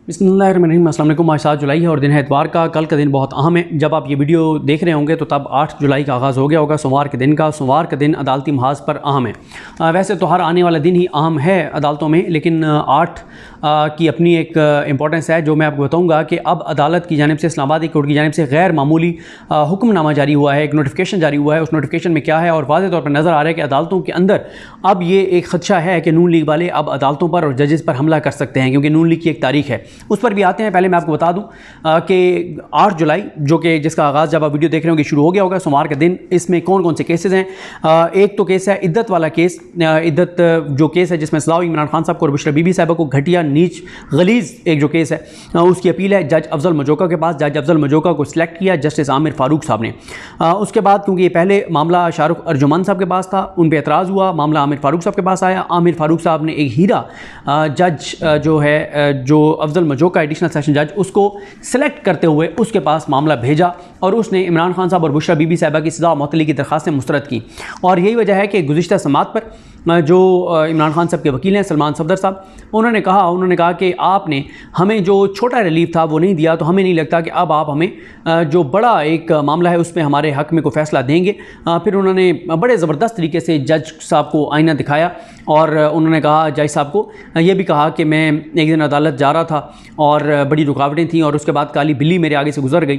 बिस्मिल्लाहिर्रहमानिर्रहीम। अस्सलाम वालेकुम। आज 7 जुलाई है और दिन है इतवार का। कल का दिन बहुत अहम है। जब आप ये वीडियो देख रहे होंगे तो तब 8 जुलाई का आगाज़ हो गया होगा, सोमवार के दिन का। सोमवार का दिन अदालती महाज पर अहम है। वैसे तो हर आने वाला दिन ही अहम है अदालतों में, लेकिन 8 की अपनी एक इम्पोर्टेंस है जो मैं आपको बताऊँगा कि अब अदालत की जानिब से, इस्लामाबाद कोर्ट की जानिब से गैर मामूली हुक्मनामा जारी हुआ है, एक नोटिफिकेशन जारी हुआ है। उस नोटिफिकेशन में क्या है और वाज़ेह तौर पर नज़र आ रहा है कि अदालतों के अंदर अब ये एक खदशा है कि नून लीग वाले अब अदालतों पर और जजेस पर हमला कर सकते हैं, क्योंकि नून लीग की एक तारीख है, उस पर भी आते हैं। पहले मैं आपको बता दूं कि 8 जुलाई जो कि जिसका आगाज़ जब आप वीडियो देख रहे होंगे शुरू हो गया होगा, सोमवार का दिन, इसमें कौन कौन से केसेस हैं। एक तो केस है इद्दत वाला केस। इद्दत जो केस है जिसमें सज़ा हुई इमरान खान साहब को और बुशरा बीबी साहिबा को, घटिया नीच गलीज़ एक जो केस है, उसकी अपील है जज अफजल मजोका के पास। जज अफजल मजोका को सिलेक्ट किया जस्टिस आमिर फारूक साहब ने। उसके बाद क्योंकि ये पहले मामला शाहरुख अर्जुमन साहब के पास था, उन पर एतराज़ हुआ, मामला आमिर फारूक साहब के पास आया। आमिर फारूक साहब ने एक हीरा जज जो है, जो अफजल मजोका एडिशनल सेशन जज, उसको सेलेक्ट करते हुए उसके पास मामला भेजा और उसने इमरान खान साहब और बुशरा बीबी साहिबा की सज़ा मुअत्तली की दरख्वास्तें मुस्तरद की। और यही वजह है कि गुज़िश्ता समात पर जो इमरान खान साहब के वकील हैं सलमान सफदर साहब, उन्होंने कहा कि आपने हमें जो छोटा रिलीफ था वो नहीं दिया, तो हमें नहीं लगता कि अब आप हमें जो बड़ा एक मामला है उसमें हमारे हक़ में कोई फ़ैसला देंगे। फिर उन्होंने बड़े ज़बरदस्त तरीके से जज साहब को आईना दिखाया और उन्होंने कहा, जज साहब को ये भी कहा कि मैं एक दिन अदालत जा रहा था और बड़ी रुकावटें थी और उसके बाद काली बिल्ली मेरे आगे से गुजर गई।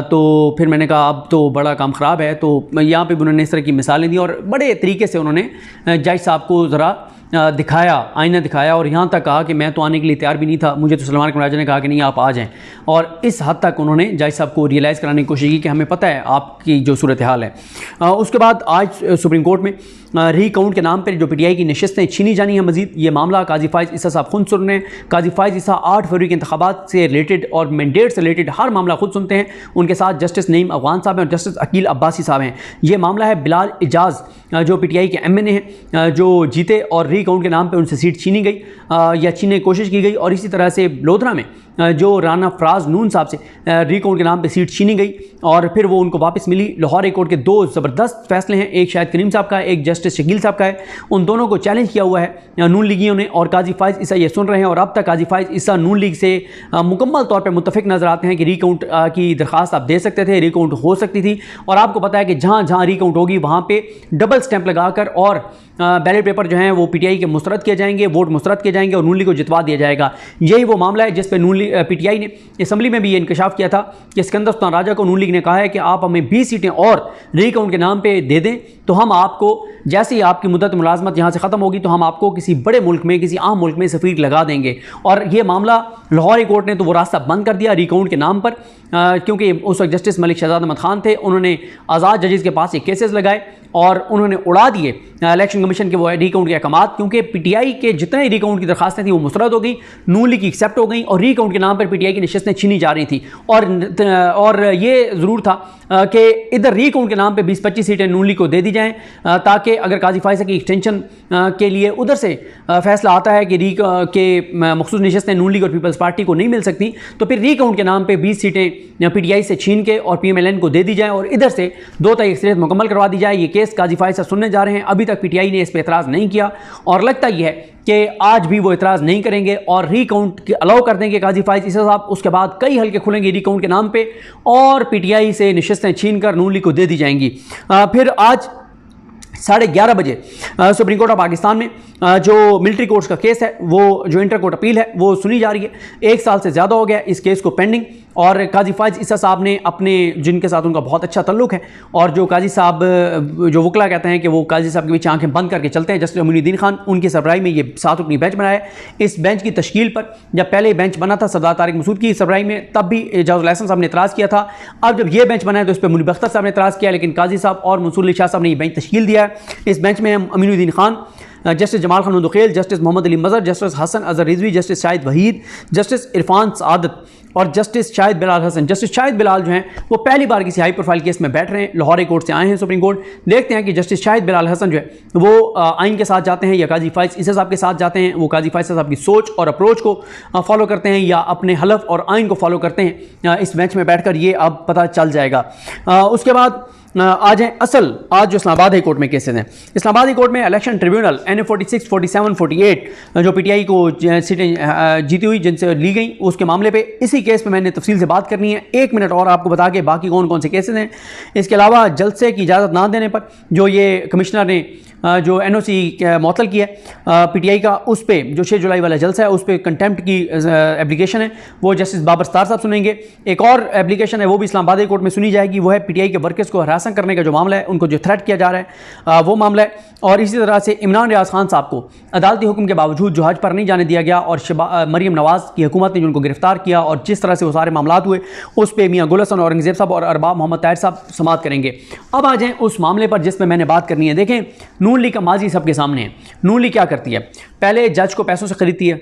तो फिर मैंने कहा अब तो बड़ा काम ख़राब है। तो यहाँ पे भी उन्होंने इस तरह की मिसालें दी और बड़े तरीके से उन्होंने जज साहब को ज़रा दिखाया, आईना दिखाया, और यहाँ तक कहा कि मैं तो आने के लिए तैयार भी नहीं था, मुझे तो सलमान राजा ने कहा कि नहीं आप आ जाएं। और इस हद तक उन्होंने जज साहब को रियलाइज़ कराने की कोशिश की कि हमें पता है आपकी जो सूरत हाल है। उसके बाद आज सुप्रीम कोर्ट में रीकाउंट के नाम पर जो पीटीआई की नशिस्तें छीनी जानी है मजीद, ये मामला काजी फाइज ईसा साहब खुद सुन रहे हैं। काजी फाइज ईसा 8 फरवरी के इंतखाबात से रिलेटेड और मैंडेट से रिलेटेड हर मामला खुद सुनते हैं। उनके साथ जस्टिस नईम अफगान साहब हैं और जस्टिस अकील अब्बासी साहब हैं। ये मामला है बिलाल इजाज़ जो पीटीआई के एमएनए हैं, जो जीते और रीकाउंट के नाम पे उनसे सीट छीनी गई या छीनने की कोशिश की गई। और इसी तरह से लोधरा में जो राना फराज नून साहब से रीकाउंट के नाम पे सीट छीनी गई और फिर वो उनको वापस मिली। लाहौर हाई कोर्ट के 2 ज़बरदस्त फैसले हैं, एक शाहिद करीम साहब का है, एक जस्टिस शकील साहब का है। उन दोनों को चैलेंज किया हुआ है नून लीगियों ने और काजी फाइज ईसा ये सुन रहे हैं। और अब तक काजी फाइज ईसा नून लीग से मुकम्मल तौर पर मुत्तफिक नज़र आते हैं कि रीकाउंट की दरख्वास्त आप दे सकते थे, रीकाउंट हो सकती थी। और आपको पता है कि जहाँ जहाँ रीकाउंट होगी वहाँ पर डबल स्टैंप लगाकर और बैलेट पेपर जो हैं वो पीटीआई के मुस्तरद किए जाएंगे, वोट मुस्तरद किए जाएंगे और नून लीग को जितवा दिया जाएगा। यही वो मामला है जिस पर पीटीआई ने असम्बली में भी ये इंकशाफ किया था कि सिकंदर सुल्तान राजा को नून लीग ने कहा है कि आप हमें 20 सीटें और रीकाउंट के नाम पे दे दें, तो हम आपको, जैसे ही आपकी मुद्दत मुलाजमत यहाँ से ख़त्म होगी, तो हम आपको किसी बड़े मुल्क में, किसी आम मुल्क में सफ़ीर लगा देंगे। और ये मामला लाहौर हाई कोर्ट ने तो वो रास्ता बंद कर दिया रीकाउंट के नाम पर, क्योंकि उस वक्त जस्टिस मलिक शहजाद अहमद खान थे। उन्होंने आज़ाद जजेस के पास ये केसेस लगाए और उन्होंने उड़ा दिए इलेक्शन कमीशन के वो रीकाउंट के अहकामात, क्योंकि पीटीआई के जितने रीकाउंट की दरखास्तें थी वो मुस्तरद हो गई, नून लीग की एक्सेप्ट हो गई और रीकाउंट के नाम पर पीटीआई की नशिस्तें छीनी जा रही थी। और ये ज़रूर था कि इधर रीकाउंट के नाम पे 20-25 सीटें नून लीग को दे दी जाएं, ताकि अगर काजी फाइज़ की एक्सटेंशन के लिए उधर से फैसला आता है कि मखसूस नशिस्तें नून लीग और पीपल्स पार्टी को नहीं मिल सकती, तो फिर रीकाउंट के नाम पे 20 सीटें पीटीआई से छीन के और पीएमएलएन को दे दी जाएं और इधर से 2 तय अक्सरियत मुकम्मल करवा दी जाए। ये केस काजी फाइज़ से सुनने जा रहे हैं। अभी तक पीटीआई ने इस पर एतराज़ नहीं किया और लगता यह है कि आज भी वो एतराज़ नहीं करेंगे और रीकाउंट के अलाउ कर देंगे काजी फाइज़ ईसा साहब। उसके बाद कई हल्के खुलेंगे रीकाउंट के नाम पे और पीटीआई से नशिस्तें छीन कर नून लीग को दे दी जाएंगी। फिर आज 11:30 बजे सुप्रीम कोर्ट ऑफ पाकिस्तान में जो मिलिट्री कोर्ट्स का केस है, वो जो इंटर कोर्ट अपील है वो सुनी जा रही है। 1 साल से ज़्यादा हो गया इस केस को पेंडिंग और काजी फाइज ईसा साहब ने अपने, जिनके साथ उनका बहुत अच्छा तल्लुक है और जो काजी साहब, जो वकला कहते हैं कि वो काजी साहब के बीच आंखें बंद करके चलते हैं, जस्टिस अमीनुद्दीन खान, उनकी सरबराही में ये 7 रुकनी बेंच बनाया है। इस बेंच की तश्कील पर जब पहले बेंच बना था सरदार तारिक मसूद की सरबराही में, तब भी एजाजुल हसन साहब ने एतराज़ किया था। अब जब ये बेंच बना है तो इस पर मुनीब अख्तर साहब ने एतराज़ किया, लेकिन काजी साहब और मंसूर अली शाह साहब ने ये बेंच तश्कील दिया है। इस बेंच में Aminuddin Khan, justice Jamal Khan Dukhel, justice Mohammad Ali Mazhar, justice Hasan Azhar Rizvi, justice Shahid Waheed, justice Irfan Saadat और जस्टिस शाहिद बिलाल हसन। जस्टिस शाहिद बिलाल जो हैं वो पहली बार किसी हाई प्रोफाइल केस में बैठ रहे हैं, लाहौर हाई कोर्ट से आए हैं सुप्रीम कोर्ट। देखते हैं कि जस्टिस शाहिद बिलाल हसन जो है वो आइन के साथ जाते हैं या काजी फाइज़ ईसा साहब के साथ जाते हैं, वो काजी फाइज़ साहब की सोच और अप्रोच को फॉलो करते हैं या अपने हलफ और आइन को फॉलो करते हैं। इस बेंच में बैठ कर ये अब पता चल जाएगा। उसके बाद आ जाएं असल आज जो इस्लामाबाद हाई कोर्ट में केसेस हैं। इस्लामाबाद हाई कोर्ट में इलेक्शन ट्रिब्यूनल NA 46, 47, 48 जो PTI को सीटें जीती हुई जिनसे ली गई उसके मामले पे, इसी केस पे मैंने तफसील से बात करनी है। 1 मिनट और आपको बता के बाकी कौन कौन से केसेस हैं। इसके अलावा जलसे की इजाज़त ना देने पर जो ये कमिश्नर ने जो NOC मुअत्तल की है PTI का, उस पर जो 6 जुलाई वाला जलसा है उस पर कंटेम्प्ट की एप्लीकेशन है, वो जस्टिस बाबर सत्तार साहब सुनेंगे। एक और एप्लीकेशन है वो भी इस्लामाबाद हाई कोर्ट में सुनी जाएगी, वो है PTI के वर्कर्स को हरासमेंट करने का जो मामला है, उनको जो थ्रेट किया जा रहा है वो मामला है। और इसी तरह से इमरान रियाज खान साहब को अदालती हुक्म के बावजूद जो हज पर नहीं जाने दिया गया और मरीम नवाज़ की हुकूमत ने जो उनको गिरफ्तार किया और जिस तरह से वो सारे मामला हुए उस पर मियाँ गुल हसन औरंगजेब साहब और अरबाब मोहम्मद ताहिर साहब समाअत करेंगे। अब आ जाएँ उस मामले पर जिसमें मैंने बात करनी है। देखें, नून लीग का माजी सबके सामने है। नून लीग क्या करती है, पहले जज को पैसों से खरीदती है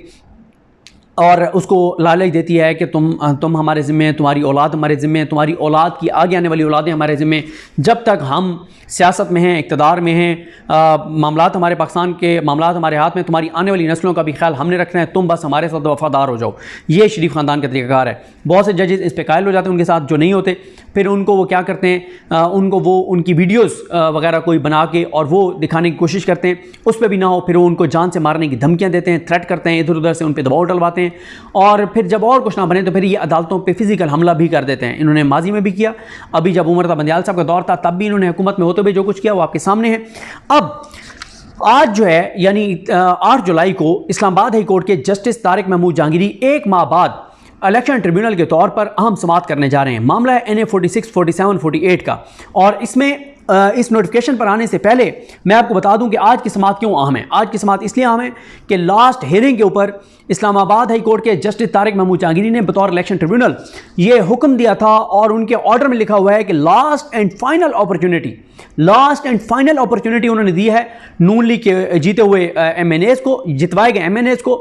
और उसको लालच देती है कि तुम हमारे ज़िम्मे, तुम्हारी औलाद हमारे ज़िम्मे, तुम्हारी औलाद की आगे आने वाली औलादें हमारे ज़िम्मे, जब तक हम सियासत में हैं, इक़्तिदार में हैं, मामलात हमारे पाकिस्तान के मामलात हमारे हाथ में, तुम्हारी आने वाली नस्लों का भी ख्याल हमने रखना है, तुम बस हमारे साथ वफ़ादार हो जाओ। ये शरीफ ख़ानदान का तरीक़ाकार है। बहुत से जजेस इस पर कायल हो जाते हैं उनके साथ, जो नहीं होते फिर उनको वो क्या करते हैं, उनको वो उनकी वीडियोज़ वगैरह कोई बना के और वो दिखाने की कोशिश करते हैं, उस पर भी ना हो फिर वो उनको जान से मारने की धमकियाँ देते हैं, थ्रेट करते हैं, इधर उधर से उन पर दबाव डलवाते हैं और फिर जब और कुछ ना बने तो फिर ये अदालतों पे फिजिकल हमला भी कर देते हैं। इन्होंने माजी में भी किया, अभी जब उमर बंदियाल साहब का दौर था तब भी इन्होंने हुकूमत में होते हुए जो कुछ किया वो आपके सामने है। अब आज जो है यानी 8 जुलाई को इस्लामाबाद हाई कोर्ट के जस्टिस तारिक महमूद जहांगीरी 1 माह बाद इलेक्शन ट्रिब्यूनल के तौर पर अहम समाअत करने जा रहे हैं। मामला है NA 46, 47, 48 का। और इसमें इस नोटिफिकेशन पर आने से पहले मैं आपको बता दूं कि आज की समाअत क्यों अहम है। आज की समाअत इसलिए अहम है कि लास्ट हेयरिंग के ऊपर इस्लामाबाद हाई कोर्ट के जस्टिस तारिक महमूद जहांगीरी ने बतौर इलेक्शन ट्रिब्यूनल ये हुक्म दिया था और उनके ऑर्डर में लिखा हुआ है कि लास्ट एंड फाइनल अपॉर्चुनिटी उन्होंने दी है नून लीग के जीते हुए MNAs को, जितवाए गए MNAs को,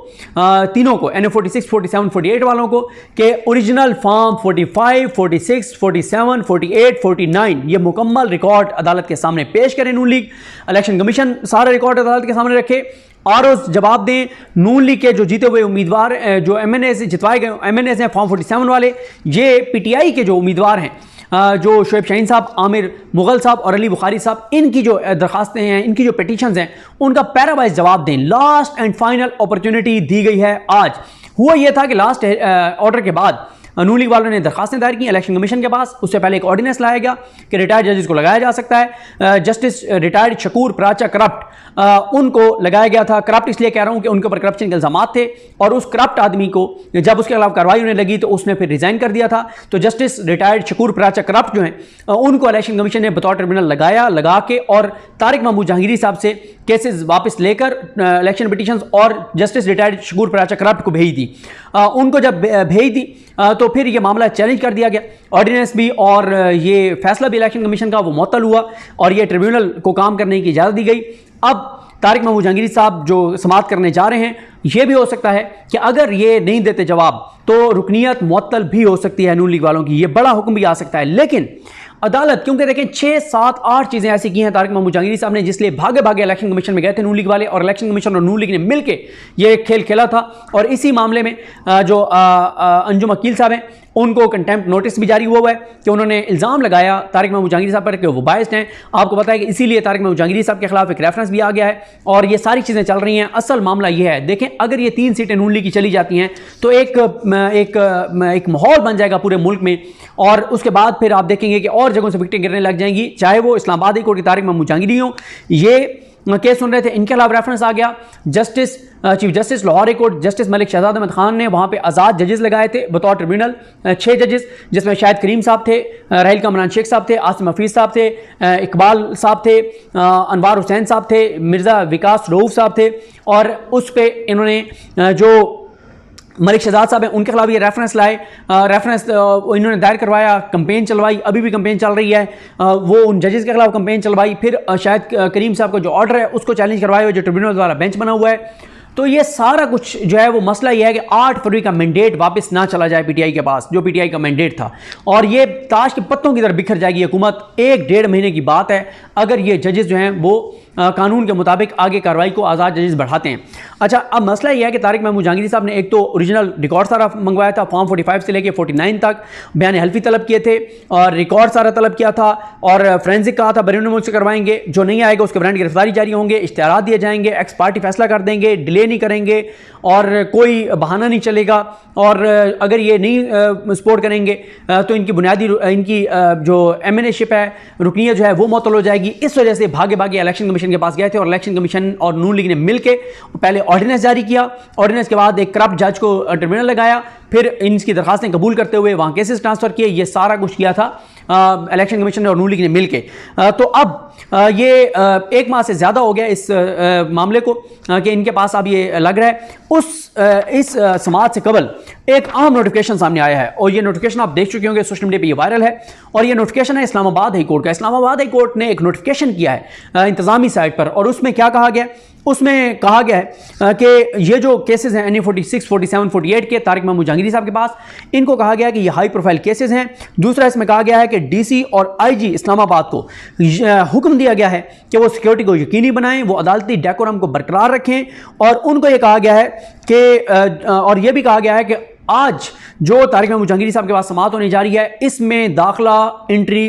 तीनों को, NA 46, 47, 48 वालों को, के ओरिजिनल फॉर्म 45, 46, 47, 48, 49 ये मुकम्मल रिकॉर्ड अदालत के सामने पेश करें। नून लीग इलेक्शन कमीशन सारा रिकॉर्ड अदालत के सामने रखे और उस जवाब दें। नून लीग के जो जीते हुए उम्मीदवार जो MNAs जितवाए गए MNAs हैं फॉर्म 47 वाले, ये PTI के जो उम्मीदवार हैं जो शोएब शाहीन साहब, आमिर मुगल साहब और अली बुखारी साहब, इनकी जो दरखास्तें हैं, इनकी जो पिटीशंस हैं, उनका पैरावाइज जवाब दें। लास्ट एंड फाइनल अपॉर्चुनिटी दी गई है आज। हुआ यह था कि लास्ट ऑर्डर के बाद नून लीग वालों ने दरखास्तें दायर की इलेक्शन कमीशन के पास। उससे पहले एक ऑर्डिनेंस लाया गया कि रिटायर्ड जजेस को लगाया जा सकता है। जस्टिस रिटायर्ड शकूर प्राचा करप्ट उनको लगाया गया था। करप्ट इसलिए कह रहा हूं कि उनके ऊपर करप्शन के इल्जाम थे और उस करप्ट आदमी को जब उसके खिलाफ कार्रवाई होने लगी तो उसने फिर रिजाइन कर दिया था। तो जस्टिस रिटायर्ड शकूर प्राचा करप्ट जो हैं उनको इलेक्शन कमीशन ने बतौर ट्रिब्यूनल लगा के और तारिक महमूद जहांगीरी साहब से केसेस वापस लेकर इलेक्शन पिटीशंस और जस्टिस रिटायर्ड शकूर प्राचा करप्ट को भेज दी। उनको जब भेज दी तो फिर ये मामला चैलेंज कर दिया गया, ऑर्डिनेंस भी और ये फैसला भी इलेक्शन कमीशन का वो मुअत्तल हुआ और ये ट्रिब्यूनल को काम करने की इजाज़त दी गई। अब तारिक महमूद जहांगीरी साहब जो समाअत करने जा रहे हैं, ये भी हो सकता है कि अगर ये नहीं देते जवाब तो रुकनीत मुअत्तल भी हो सकती है नून लीग वालों की, ये बड़ा हुक्म भी आ सकता है। लेकिन अदालत, क्योंकि देखें 6, 7, 8 चीज़ें ऐसी की हैं तारिक महमूद जहांगीरी साहब ने जिसलिए भागे भागे इलेक्शन कमीशन में गए थे नून लीग वाले, और इलेक्शन कमीशन और नून लीग ने मिलकर ये खेल खेला था। और इसी मामले में जो अंजुम अकील साहब हैं उनको कंटेम्प्ट नोटिस भी जारी हुआ है कि उन्होंने इल्ज़ाम लगाया तारिक महमूद जहांगीरी साहब पर कि वो बायस्ड हैं। आपको पता है कि इसीलिए तारिक महमूद जहांगीरी साहब के खिलाफ एक रेफरेंस भी आ गया है और ये सारी चीज़ें चल रही हैं। असल मामला ये है, देखें अगर ये 3 सीटें नून लीग की चली जाती हैं तो एक माहौल बन जाएगा पूरे मुल्क में और उसके बाद फिर आप देखेंगे कि और जगहों से विकेटें गिरने लग जाएंगी, चाहे वो इस्लामाबाद हाई कोर्ट के तारिक महमूद जहांगीरी हों, ये केस सुन रहे थे, इनके खिलाफ रेफरेंस आ गया। Chief justice Lahore high court justice Malik Shahzad Ahmad Khan ने वहाँ पे आज़ाद जजेस लगाए थे बतौर ट्रिब्यूनल, 6 जजेस, जिसमें शाहिद करीम साहब थे, राहिल कमरान शेख साहब थे, आसिम हफीज़ साहब थे, इकबाल साहब थे, अनवार हुसैन साहब थे, मिर्ज़ा विकास रऊफ साहब थे। और उस पर इन्होंने जो मलिक शहजाद साहब हैं उनके खिलाफ ये रेफरेंस लाए, रेफरेंस इन्होंने दायर करवाया, कंपेन चलवाई, अभी भी कंपेन चल रही है, वो उन जजेस के खिलाफ कंपेन चलवाई, फिर शाहिद करीम साहब का जो ऑर्डर है उसको चैलेंज करवाया हुआ जो ट्रिब्यूनल द्वारा बेंच बना हुआ है। तो ये सारा कुछ जो है वो मसला ये है कि 8 फरवरी का मैंडेट वापस ना चला जाए PTI के पास, जो PTI का मैंडेट था, और ये ताश के पत्तों की तरह बिखर जाएगी हुकूमत। 1-1.5 महीने की बात है अगर ये जजेस जो हैं वो कानून के मुताबिक आगे कार्रवाई को आज़ाद जजेस बढ़ाते हैं। अच्छा, अब मसला यह है कि तारिक महमूद जहांगीरी साहब ने एक तो ओरिजिनल रिकॉर्ड सारा मंगवाया था, फॉर्म 45 से लेके 49 तक बयान हल्फी तलब किए थे और रिकॉर्ड सारा तलब किया था और फोरेंसिक कहा था बैरून मुल्क से करवाएंगे, जो नहीं आएगा उसके वारंट गिरफ्तारी जारी होंगे, इश्तिहारात दिए जाएंगे, एक्स पार्टी फैसला कर देंगे, डिले नहीं करेंगे और कोई बहाना नहीं चलेगा और अगर ये नहीं सपोर्ट करेंगे तो इनकी बुनियादी इनकी जो एमएनएशिप है, रुकनीत जो है वो मुअत्तल हो जाएगी। इस वजह से भागे भागे इलेक्शन कमीशन के पास गए थे और इलेक्शन कमीशन और नून लीग ने मिलकर पहले ऑर्डिनेंस जारी किया, ऑर्डिनेंस के बाद एक करप्ट जज को ट्रिब्यूनल लगाया, फिर इनकी दरखास्तें कबूल करते हुए वहाँ केसेस ट्रांसफ़र किए। ये सारा कुछ किया था इलेक्शन कमीशन और नून लीग ने मिलकर। तो अब ये एक माह से ज़्यादा हो गया इस मामले को कि इनके पास अब ये लग रहा है इस समाज से कबल एक अहम नोटिफिकेशन सामने आया है और ये नोटिफिकेशन आप देख चुके होंगे, सोशल मीडिया पे ये वायरल है और ये नोटिफिकेशन है इस्लामाबाद हाई कोर्ट का। इस्लामाबाद हाई कोर्ट ने एक नोटिफिकेशन किया है इंतज़ामी साइट पर और उसमें क्या कहा गया, उसमें कहा गया है कि ये जो केसेस हैं NE 46, 47, 48 के तारिक महमूद जहांगीरी साहब के पास, इनको कहा गया है कि ये हाई प्रोफाइल केसेस हैं। दूसरा इसमें कहा गया है कि DC और IG इस्लामाबाद को हुक्म दिया गया है कि वो सिक्योरिटी को यकीनी बनाएं, वो अदालती डेकोरम को बरकरार रखें और उनको ये कहा गया है कि और ये भी कहा गया है कि आज जो तारिक महमूद जहांगीरी साहब के पास समाअत होने जा रही है, इसमें दाखिला एंट्री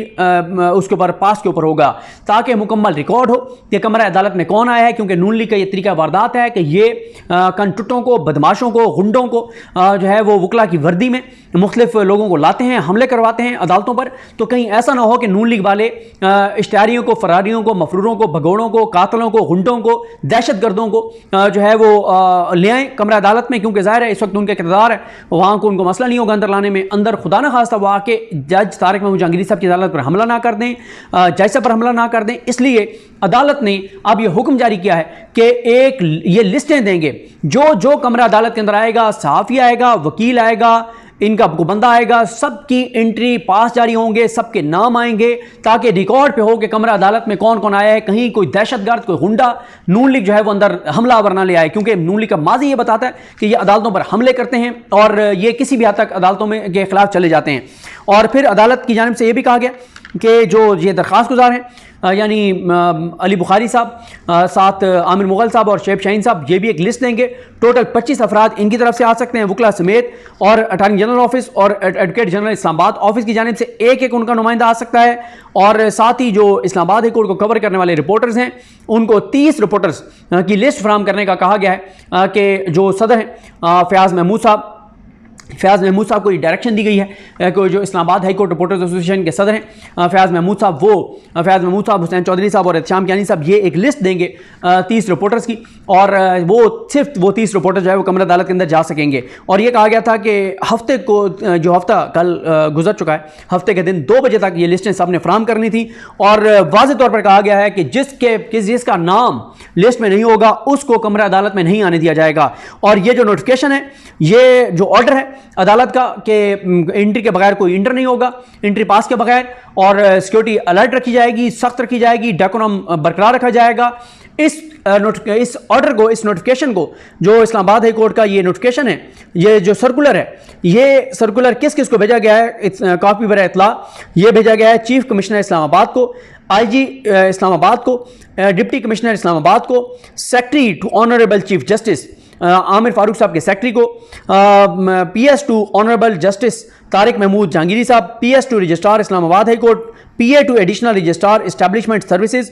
उसके ऊपर पास के ऊपर होगा ताकि मुकम्मल रिकॉर्ड हो कि कमरा अदालत में कौन आया है, क्योंकि नून लीग का ये तरीका वारदात है कि ये कंटुटों को, बदमाशों को, गुंडों को जो है वो वकला की वर्दी में मुख्तलिफ लोगों को लाते हैं, हमले करवाते हैं अदालतों पर। तो कहीं ऐसा ना हो कि नून लीग वाले इश्तिहारियों को, फरारियों को, मफरूरों को, भगोड़ों को, कातलों को, गुंडों को, दहशतगर्दों को जो है वो ले आएँ कमरा अदालत में, क्योंकि ज़ाहिर है इस वक्त उनका किरदार है, वहाँ को उनको मसला नहीं होगा अंदर लाने में। अंदर खुदा न खास्ता वो आके जज तारिक महमूद जहांगीरी साहब की अदालत पर हमला ना कर दें, जज साहब पर हमला ना कर दें। इसलिए अदालत ने अब ये हुक्म जारी किया है कि एक ये लिस्टें देंगे, जो कमरा अदालत के अंदर आएगा, सहाफ़ी आएगा, वकील आएगा, इनका बंदा आएगा, सबकी एंट्री पास जारी होंगे, सबके नाम आएंगे ताकि रिकॉर्ड पे हो कि कमरा अदालत में कौन कौन आया है, कहीं कोई दहशतगर्द, कोई गुंडा, नून लीग जो है वो अंदर हमलावर ना ले आए, क्योंकि नून लीग का माजी ये बताता है कि ये अदालतों पर हमले करते हैं और ये किसी भी हद तक अदालतों में के खिलाफ चले जाते हैं। और फिर अदालत की जानिब से ये भी कहा गया कि जो ये दरख्वास्त गुजार हैं यानी अली बुखारी साहब, साथ आमिर मुगल साहब और शेब शाहीन साहब, ये भी एक लिस्ट देंगे। टोटल 25 अफराद इनकी तरफ से आ सकते हैं वकला समेत, और अटॉर्नी जनरल ऑफिस और एडवोकेट जनरल इस्लामाबाद ऑफिस की जानिब से एक उनका नुमाइंदा आ सकता है। और साथ ही जो इस्लामाबाद हाई कोर्ट को कवर करने वाले रिपोर्टर्स हैं उनको 30 रिपोर्टर्स की लिस्ट फराहम करने का कहा गया है कि जो सदर हैं फयाज़ महमूद साहब को ये डायरेक्शन दी गई है कि जो Islamabad high court reporters association के सदर हैं फयाज़ महमूद साहब, हुसैन चौधरी साहब और एहतशाम कियानी साहब, ये एक लिस्ट देंगे 30 रिपोर्टर्स की, और सिर्फ वो 30 रिपोर्टर जो है वो कमरा अदालत के अंदर जा सकेंगे। और ये कहा गया था कि हफ्ते को, जो हफ्ता कल गुजर चुका है, हफ्ते के दिन 2 बजे तक ये लिस्टें सब ने फराहम करनी थी। और वाज़ेह तौर पर कहा गया है कि जिसका नाम लिस्ट में नहीं होगा उसको कमरा अदालत में नहीं आने दिया जाएगा। और ये जो नोटिफिकेशन है, ये जो ऑर्डर है अदालत का कि एंट्री के बगैर कोई इंटर नहीं होगा, एंट्री पास के बगैर, और सिक्योरिटी अलर्ट रखी जाएगी, सख्त रखी जाएगी, डेकोरम बरकरार रखा जाएगा। इस ऑर्डर को, इस नोटिफिकेशन को, जो इस्लामाबाद हाई कोर्ट का ये नोटिफिकेशन है, ये जो सर्कुलर है, ये सर्कुलर किस किस को भेजा गया है, कॉपी बर इत्तला ये भेजा गया है चीफ कमिश्नर इस्लामाबाद को, IG इस्लामाबाद को, डिप्टी कमिश्नर इस्लामाबाद को, secretary to honourable chief justice Aamir Farooq Sahab के सेक्रेटरी को, PS to honourable justice Tariq Mahmood Jahangiri Sahab, PS to registrar Islamabad high court, PA to additional registrar establishment services,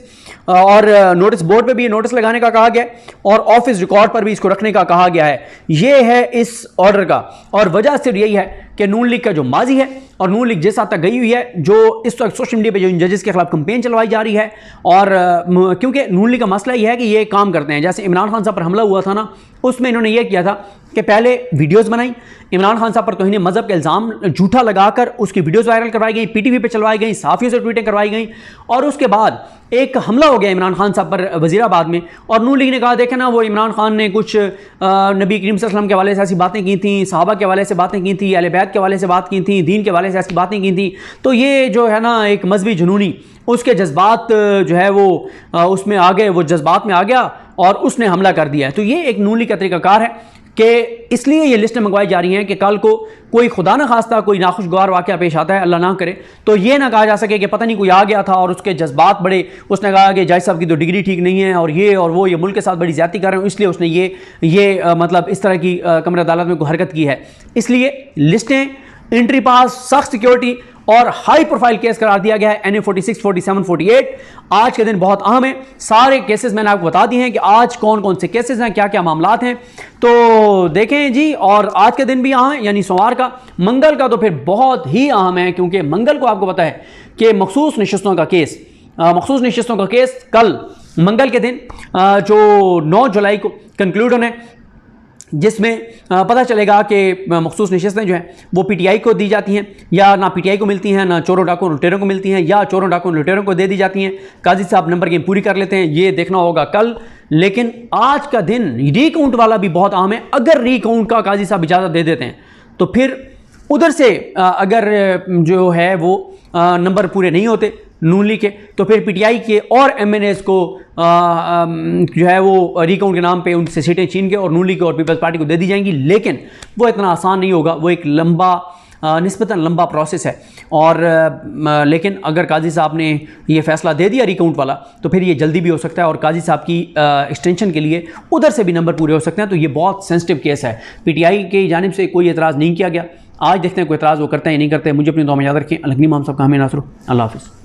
और नोटिस बोर्ड पे भी नोटिस लगाने का कहा गया है, और ऑफिस रिकॉर्ड पर भी इसको रखने का कहा गया है। ये है इस ऑर्डर का, और वजह सिर्फ यही है कि नून लीग का जो माजी है और नून लीग जिस हद तक गई हुई है, जो इस वक्त सोशल मीडिया पे जो इन जजेस के खिलाफ कंपेन चलवाई जा रही है, और क्योंकि नून लीग का मसला यह है कि ये काम करते हैं, जैसे इमरान खान साहब पर हमला हुआ था ना, उसमें इन्होंने ये किया था कि पहले वीडियोस बनाई, इमरान खान साहब पर तौहीन मजहब के इल्ज़ाम झूठा लगाकर उसकी वीडियोस वायरल करवाई गई, PTV पे चलवाई गई, सहाफ़ियों से ट्वीटें करवाई गई, और उसके बाद एक हमला हो गया इमरान खान साहब पर वज़ीराबाद में, और नून लीग ने कहा देखे ना, वो इमरान खान ने कुछ नबी करीम सल्लल्लाहु अलैहि वसल्लम के हवाले से ऐसी बातें की थी, सहाबा के हवाले से बातें की थी, अहले बैत के हवाले से बात की थी, दीन के हवाले से ऐसी बातें की थी। तो ये जो है ना एक मजहबी जुनूनी, उसके जज्बात जो है वो उसमें आ गए, वो जज्बात में आ गया और उसने हमला कर दिया है। तो ये एक नून लीग का तरीकाकार है कि इसलिए ये लिस्टें मंगवाई जा रही हैं कि कल को कोई खुदा न खास्ता कोई नाखुशगवार वाक़या पेश आता है, अल्लाह ना करे, तो ये ना कहा जा सके कि पता नहीं कोई आ गया था और उसके जज्बात बड़े, उसने कहा कि जज साहब की तो डिग्री ठीक नहीं है और ये और वो, ये मुल्क के साथ बड़ी ज़्यादती कर रहे हैं, इसलिए उसने ये मतलब इस तरह की कमर अदालत में कोई हरकत की है। इसलिए लिस्टें, एंट्री पास, सख्त सिक्योरिटी और हाई प्रोफाइल केस करार दिया गया है NA 46, 47, 48। आज के दिन बहुत अहम है। सारे केसेस मैंने आपको बता दिए हैं कि आज कौन कौन से केसेस हैं, क्या क्या मामलात हैं, तो देखें जी। और आज के दिन भी अहम है, यानी सोमवार का। मंगल का तो फिर बहुत ही अहम है, क्योंकि मंगल को आपको पता है कि मखसूस नशिस्तों का केस कल मंगल के दिन जो 9 जुलाई को कंक्लूड होने, जिसमें पता चलेगा कि मखसूस नशिस्तें जो हैं वो PTI को दी जाती हैं, या ना PTI को मिलती हैं, ना चोरों डाकुओं लुटेरों को मिलती हैं, या चोरों डाकुओं लुटेरों को दे दी जाती हैं। काजी साहब नंबर गेम पूरी कर लेते हैं, ये देखना होगा कल। लेकिन आज का दिन रीकाउंट वाला भी बहुत अहम है। अगर रीकाउंट का काजी साहब इजाज़त दे देते हैं तो फिर उधर से अगर जो है वो नंबर पूरे नहीं होते नून लीग के, तो फिर PTI के और MNAs को जो है वो रिकाउंट के नाम पे उनसे सीटें छीन के और नून लीग और पीपल्स पार्टी को दे दी जाएंगी। लेकिन वो इतना आसान नहीं होगा, वो एक निस्बतन लंबा प्रोसेस है। और लेकिन अगर काजी साहब ने ये फैसला दे दिया रिकाउंट वाला, तो फिर ये जल्दी भी हो सकता है और काजी साहब की एक्सटेंशन के लिए उधर से भी नंबर पूरे हो सकते हैं। तो ये बहुत सेंसिटिव केस है। PTI की जानिब से कोई एतराज़ नहीं किया गया। आज देखते हैं कोई एतराज़ वो करते हैं या नहीं करते हैं। मुझे अपनी दुआ में याद रखें। अलगनी मोहम्मद साहब का हमें नासरो। अल्लाह हाफ़िज़।